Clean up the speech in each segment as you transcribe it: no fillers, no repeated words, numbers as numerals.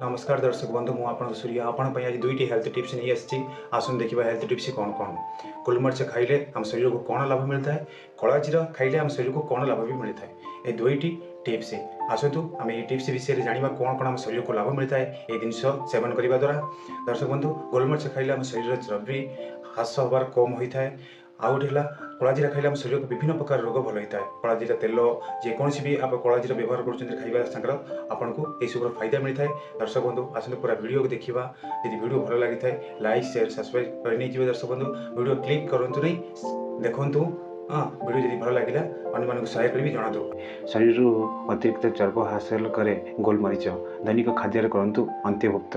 नमस्कार दर्शक बंधु मु आपन सूर्य आपण आज दुईटी हेल्थ टिप्स नहीं आसी आसन देखा हेल्थ टिप्स कौन कौन। गोलमरीच खाइले आम शरीर को कौन लाभ मिलता है, कला जीरा खाइले आम शरीर को कौन लाभ भी मिलता है, ये दुईटी टिप्स आसतु आम ये टिप्स विषय में जाना कौन कौन आम शरीर को लाभ मिलता है ये जिन सेवन करने द्वारा। दर्शक बंधु गोलमरीच खाइले आम शरीर चर्बी ह्रास हबार कम होता है। आउ गोटे कलाजीरा खाइले आम शरीर को विभिन्न प्रकार रोग भल होता है। कलाजीरा तेल जेकोसी भी आप कलाजीरा व्यवहार कर खाଇବା सागर आपन को यह सब फायदा मिलता है। दर्शक बंधु आसते पूरा वीडियो को देखा, यदि वीडियो भल लगी था लाइक शेयर सब्सक्राइब कर नहीं जी। दर्शक बंधु वीडियो क्लिक करूँ नहीं देखु हाँ वीडियो जब भल लगे अन्य शेयर कर भी जना दो। शरीर अतिरिक्त चर्ब हासिल करे गोलमरीच दैनिक खाद्य करूँ अंतर्भुक्त।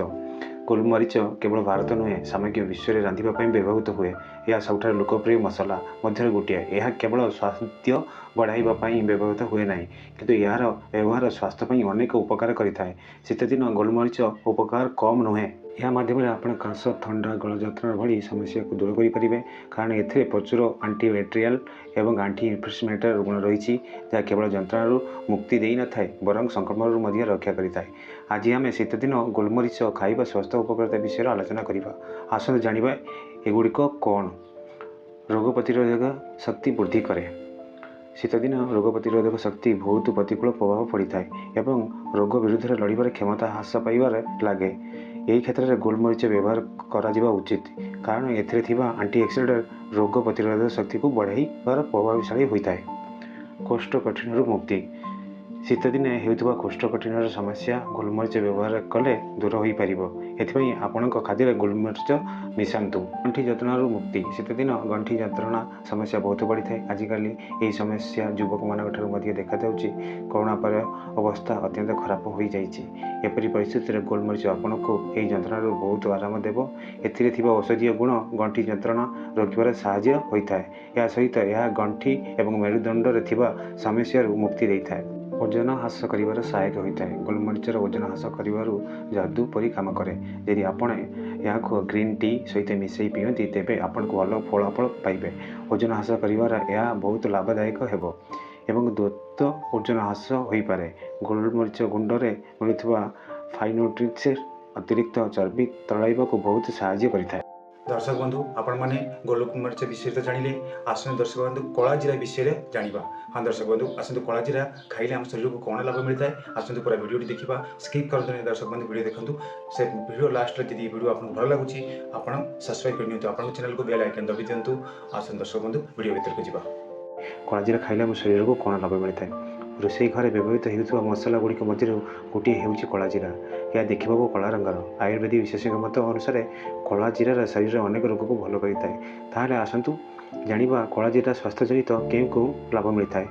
गोलमरीच केवल भारत नुहे सामग्रिक विश्व में रांधिबा व्यवहृत हुए। यह सबुठार लोकप्रिय मसला मध्य गोटे। यह केवल स्वास्थ्य बढ़ाई व्यवहृत हुए ना, किंतु यार व्यवहार स्वास्थ्य अनेक उपकार करें। शीत दिन गोलमरीच उपकार कम नुहे। यह माध्यम आप काश थंडा गल जत्र भली समस्या को दूर करें, कारण ए प्रचुर आंटीबैक्टेरियल एवं आंटी इन्फ्लेमेटरी गुण रही जहाँ केवल जंत्रणु मुक्ति दे न था बरं संक्रमण रक्षा करें। आज आम शीत दिन गोलमरीच खाଇବା स्वास्थ्य उपकारिता विषय आलोचना करवा। आसत जाना एगुड़िक कौन रोग प्रतिरोधक शक्ति वृद्धि करे। शीत दिन रोग प्रतिरोधक शक्ति बहुत प्रतिकूल प्रभाव पड़ता है एवं रोग विरुद्ध लड़बार क्षमता ह्रास पाइबार लगे। यही क्षेत्र में गोलमरीच व्यवहार करा उचित, कारण एथिरे आंटीऑक्सीडेंट रोग प्रतिरोधक शक्ति को बढ़ाइबार प्रभावशाली होता है। कोष्ठकाठिन्य मुक्ति। शीत दिने हेउथुबा कोष्ठकाठिन्यर समस्या गोलमरीच व्यवहार कले दूर हो पार। एथि आपण खाद्य गोलमरीच मिशातु। गंठी जंत्रणु मुक्ति। शीत दिन गंठी जंत्रणा समस्या बहुत बढ़ी था। आजिकल यही समस्या युवक मान देखा कोरोना पर अवस्था अत्यंत खराब हो जापरी परिस्थिति में गोलमरीच आपण को यही जंत्रणु बहुत आराम देव। एथिरे औषधीय गुण गंठी जंत्रणा रोकबार साहाय्य होता है। यह सहित यह गंठी एवं मेरुदंड में समस्या मुक्ति देता है। ओजन ह्रास कर सहायक होता है। गोलमरीचर ओजन ह्रास कर जादू परी काम करे। यदि आपण यहाँ ग्रीन टी सहित मिसई पीती तेरे आपन को भल फलाफल पाइबे। ओजन ह्रास कर बहुत लाभदायक हो एवं द्रुत ओजन ह्रास हो पारे। गोलमरीच गुंडरे मिलुवा फाइनोट्रिक्स अतिरिक्त चर्बी तड़ाइबा को बहुत साहाय्य करें। दर्शक बंधु आपण मैंने गोलमरीच विषय तो जानिले, आसने दर्शक बंधु कला जीरा विषय में जाना। हाँ दर्शक बंधु आसतु कला जीरा खाइले आम शरीर को कौन लाभ मिलता है आसतु पूरा वीडियो देखा। स्किप करते नहीं दर्शक बंधु वीडियो देखूँ से वीडियो लास्ट में यदि वीडियो आपको भल लगुच आप सब्सक्राइब कर आप चैनल को बेल आइकन दबी दिंतु। आसन दर्शक बंधु वीडियो भीतर को जावा। कला जीरा खाइले आम शरीर को कौन लाभ मिलता है। रोषे घरे व्यवहृत होता मसला गुड़िक मध्य गोटे हूँ कला जीरा। यह देखा कला रंगर। आयुर्वेदिक विशेषज्ञ मत अनुसार कला जीरा शरीर में अनेक रोग को भल करें। आसतु जाना कला जीरा स्वास्थ्य जनित क्यों लाभ मिलता है।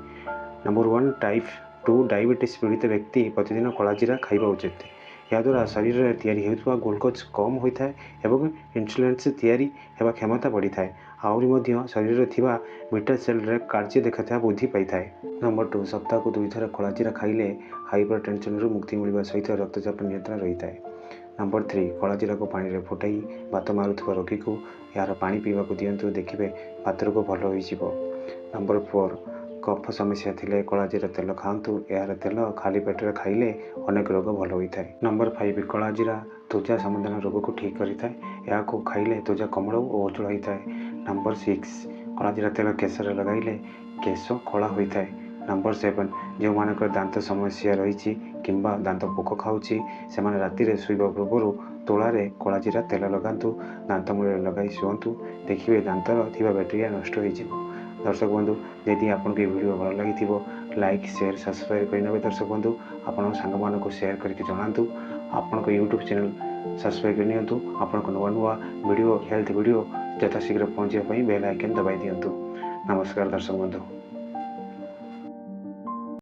नंबर 1 टाइप 2 डायबिटीज पीड़ित व्यक्ति प्रतिदिन कला जीरा खाइबा उचित। याद्वारा शरीर में तैयारी होता ग्लूकोज कम होता है एवं इन्सुलिन तैयारी होगा क्षमता बढ़ी था। आहरी शरीर में बीटा सेल कार्य देखा वृद्धि पाई था। नंबर 2 सप्ताह को 2 थर कला जीरा खाइले हाइपर टेंशन मुक्ति मिलवा सहित रक्तचाप नियंत्रण रही है। नंबर 3 कला जीरा को पानी में फुटाई बात मारुवा रोगी को यार पानी पीवा दिंतु देखिए बात रोग भल हो। नंबर 4 कफ समस्या थिले कला जीरा तेल खातु। यार तेल खाली पेटर खाइले अनेक रोग भल होता है। नंबर 5 कला जीरा त्वचा संबंधी रोग को ठीक करें। या खाइले त्वचा कोमल और उज्जवल होता है। नंबर 6 कला जीरा तेल केशर लगाइले केश कला होता है। नंबर 7 जो मानक दांत समस्या रही किंबा दांत पोक खाऊँगी से राति शुवा पूर्व तोलारे कला जीरा तेल लगातु। दांत मूल लगे शुंतु देखिए दांतर थी बैक्टेरिया नष्ट हो। दर्शक बंधु यदि आपको ये वीडियो भल लगी लाइक शेयर सब्सक्राइब करने। दर्शक बंधु आपण सांग मान को शेयर करके जनातु। आपण यूट्यूब चैनल सब्सक्राइब करनी। आपण नुआ नुआ वीडियो हेल्थ वीडियो यथाशीघ्र पहुँचापी बेल आइकन दबाई दिंतु। नमस्कार दर्शक बंधु।